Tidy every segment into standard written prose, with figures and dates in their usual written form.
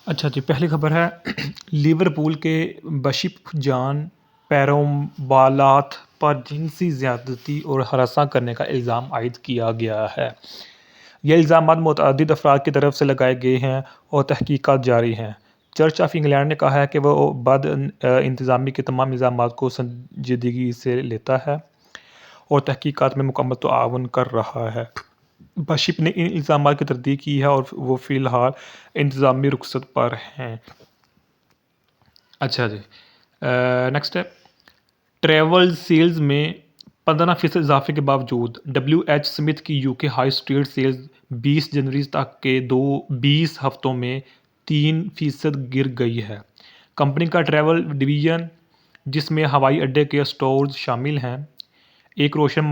اچھا جی، پہلی خبر ہے لیورپول کے بشپ جان پیرومبالات پر جنسی زیادتی اور ہراساں کرنے کا الزام عائد کیا گیا ہے۔ یہ الزامات متعدد افراد کی طرف سے لگائے گئے ہیں اور تحقیقات جاری ہیں۔ چرچ آف انگلینڈ نے کہا ہے کہ وہ بد انتظامی کے تمام الزامات کو سنجیدگی سے لیتا ہے اور تحقیقات میں مکمل تعاون کر رہا ہے۔ بشپ نے ان الزامات کی تردید کی ہے اور وہ فی الحال انتظامی رخصت پر ہیں۔ اچھا جی، نیکسٹ ہے ٹریول سیلز میں 15% اضافے کے باوجود ڈبلیو ایچ سمتھ کی یوکے ہائی اسٹریٹ سیلز 20 جنوری تک کے 20 ہفتوں میں 3% گر گئی ہے۔ کمپنی کا ٹریول ڈویژن، جس میں ہوائی اڈے کے اسٹورز شامل ہیں، ایک روشن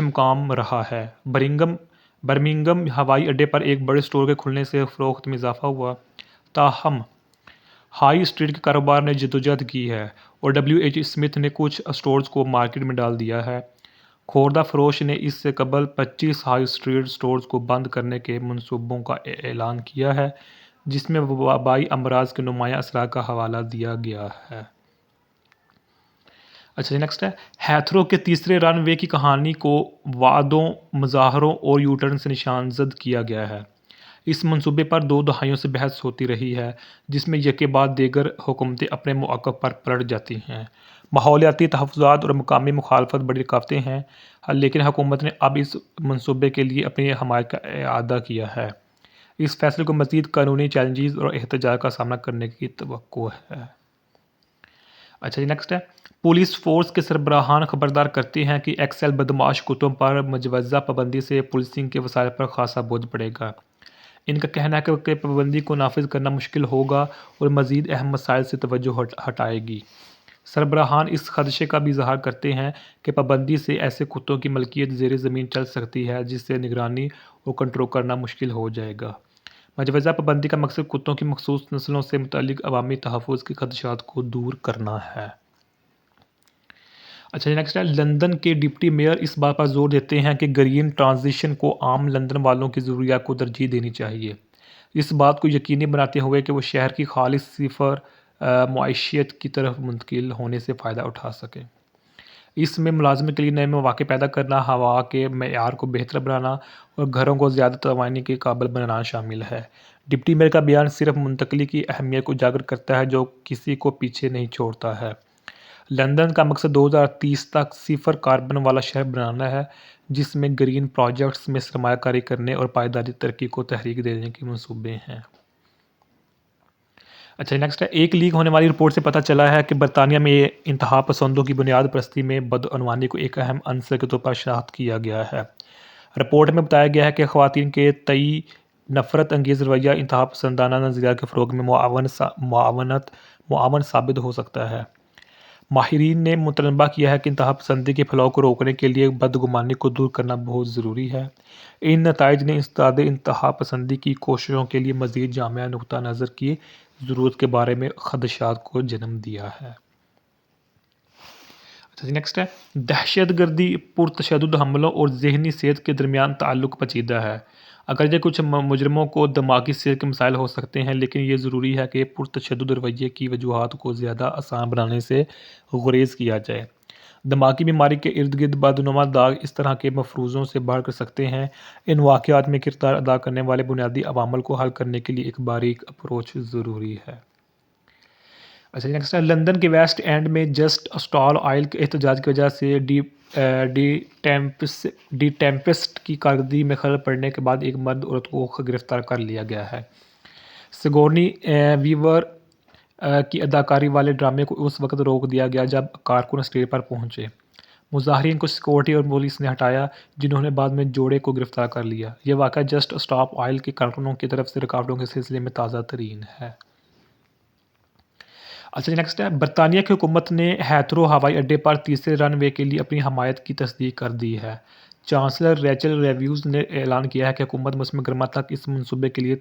مقام رہا ہے۔ برمنگھم ہوائی اڈے پر ایک بڑے اسٹور کے کھلنے سے فروخت میں اضافہ ہوا، تاہم ہائی اسٹریٹ کے کاروبار نے جدوجہد کی ہے اور ڈبلیو ایچ سمتھ نے کچھ اسٹورز کو مارکیٹ میں ڈال دیا ہے۔ خوردہ فروش نے اس سے قبل 25 ہائی اسٹریٹ اسٹورز کو بند کرنے کے منصوبوں کا اعلان کیا ہے، جس میں وبائی امراض کے نمایاں اثرات کا حوالہ دیا گیا ہے۔ اچھا جی، نیکسٹ ہے ہیتھرو کے تیسرے رن وے کی کہانی کو وعدوں، مظاہروں اور یو ٹرن سے نشان زد کیا گیا ہے۔ اس منصوبے پر 2 دہائیوں سے بحث ہوتی رہی ہے، جس میں یکے بعد دیگر حکومتیں اپنے موقف پر پلٹ جاتی ہیں۔ ماحولیاتی تحفظات اور مقامی مخالفت بڑی رکاوٹیں ہیں، لیکن حکومت نے اب اس منصوبے کے لیے اپنی حمایت کا اعادہ کیا ہے۔ اس فیصلے کو مزید قانونی چیلنجز اور احتجاج کا سامنا کرنے کی توقع ہے۔ اچھا جی، نیکسٹ ہے پولیس فورس کے سربراہان خبردار کرتے ہیں کہ ایکس ایل بدمعاش کتوں پر مجوزہ پابندی سے پولیسنگ کے وسائل پر خاصا بوجھ پڑے گا۔ ان کا کہنا ہے کہ پابندی کو نافذ کرنا مشکل ہوگا اور مزید اہم مسائل سے توجہ ہٹائے گی۔ سربراہان اس خدشے کا بھی اظہار کرتے ہیں کہ پابندی سے ایسے کتوں کی ملکیت زیر زمین چل سکتی ہے جس سے نگرانی اور کنٹرول کرنا مشکل ہو جائے گا۔ مجوزہ پابندی کا مقصد کتوں کی مخصوص نسلوں سے متعلق عوامی تحفظ کے خدشات کو دور کرنا ہے۔ اچھا جی، نیکسٹ ہے لندن کے ڈپٹی میئر اس بات پر زور دیتے ہیں کہ گرین ٹرانزیشن کو عام لندن والوں کی ضروریات کو ترجیح دینی چاہیے، اس بات کو یقینی بناتے ہوئے کہ وہ شہر کی خالص صفر معیشت کی طرف منتقل ہونے سے فائدہ اٹھا سکیں۔ اس میں ملازمت کے لیے نئے مواقع پیدا کرنا، ہوا کے معیار کو بہتر بنانا اور گھروں کو زیادہ توانائی کے قابل بنانا شامل ہے۔ ڈپٹی میئر کا بیان صرف منتقلی کی اہمیت کو اجاگر کرتا ہے، جو کسی کو پیچھے نہیں چھوڑتا ہے۔ لندن کا مقصد 2030 تک صفر کاربن والا شہر بنانا ہے، جس میں گرین پروجیکٹس میں سرمایہ کاری کرنے اور پائیداری ترقی کو تحریک دینے کے منصوبے ہیں۔ اچھا نیکسٹ ہے ایک لیک ہونے والی رپورٹ سے پتہ چلا ہے کہ برطانیہ میں انتہا پسندوں کی بنیاد پرستی میں بدعنوانی کو ایک اہم عنصر کے طور پر شناخت کیا گیا ہے۔ رپورٹ میں بتایا گیا ہے کہ خواتین کے تئیں نفرت انگیز رویہ انتہا پسندانہ نظریات کے فروغ میں معاون ثابت ہو سکتا ہے۔ ماہرین نے متنبہ کیا ہے کہ انتہا پسندی کے پھیلاؤ کو روکنے کے لیے بدگمانی کو دور کرنا بہت ضروری ہے۔ ان نتائج نے انسداد انتہا پسندی کی کوششوں کے لیے مزید جامع نقطہ نظر کی ضرورت کے بارے میں خدشات کو جنم دیا ہے۔ نیکسٹ ہے دہشت گردی، پرتشدد حملوں اور ذہنی صحت کے درمیان تعلق پیچیدہ ہے۔ اگرچہ کچھ مجرموں کو دماغی صحت کے مسائل ہو سکتے ہیں، لیکن یہ ضروری ہے کہ پرتشدد رویے کی وجوہات کو زیادہ آسان بنانے سے گریز کیا جائے۔ دماغی بیماری کے ارد گرد بدعنوان داغ اس طرح کے مفروضوں سے بڑھ کر سکتے ہیں۔ ان واقعات میں کردار ادا کرنے والے بنیادی عوامل کو حل کرنے کے لیے ایک باریک اپروچ ضروری ہے۔ اچھا نیکسٹ ہے لندن کے ویسٹ اینڈ میں جسٹ اسٹاپ آئل کے احتجاج کی وجہ سے ڈی ٹیمپسٹ کی کارکردگی میں خلل پڑنے کے بعد ایک مرد عورت کو گرفتار کر لیا گیا ہے۔ سگورنی ویور کی اداکاری والے ڈرامے کو اس وقت روک دیا گیا جب کارکن اسٹیج پر پہنچے۔ مظاہرین کو سیکورٹی اور پولیس نے ہٹایا، جنہوں نے بعد میں جوڑے کو گرفتار کر لیا۔ یہ واقعہ جسٹ اسٹاپ آئل کے کارکنوں کی طرف سے رکاوٹوں کے سلسلے میں تازہ ترین ہے۔ اچھا نیکسٹ ہے برطانیہ کی حکومت نے ہیتھرو ہوائی اڈے پر تیسرے رن وے کے لیے اپنی حمایت کی تصدیق کر دی ہے۔ چانسلر ریچل ریوز نے اعلان کیا ہے کہ حکومت موسم گرما تک اس منصوبے کے لیے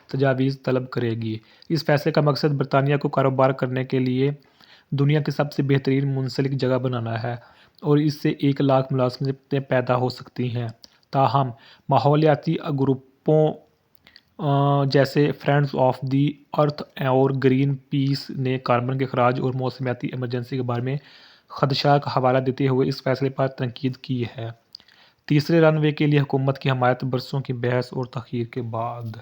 تجاویز طلب کرے گی۔ اس فیصلے کا مقصد برطانیہ کو کاروبار کرنے کے لیے دنیا کی سب سے بہترین منسلک جگہ بنانا ہے اور اس سے 1,00,000 ملازمتیں پیدا ہو سکتی ہیں۔ تاہم ماحولیاتی گروپوں جیسے فرینڈز آف دی ارتھ اور گرین پیس نے کاربن کے اخراج اور موسمیاتی ایمرجنسی کے بارے میں خدشات کا حوالہ دیتے ہوئے اس فیصلے پر تنقید کی ہے۔ تیسرے رن وے کے لیے حکومت کی حمایت برسوں کی بحث اور تاخیر کے بعد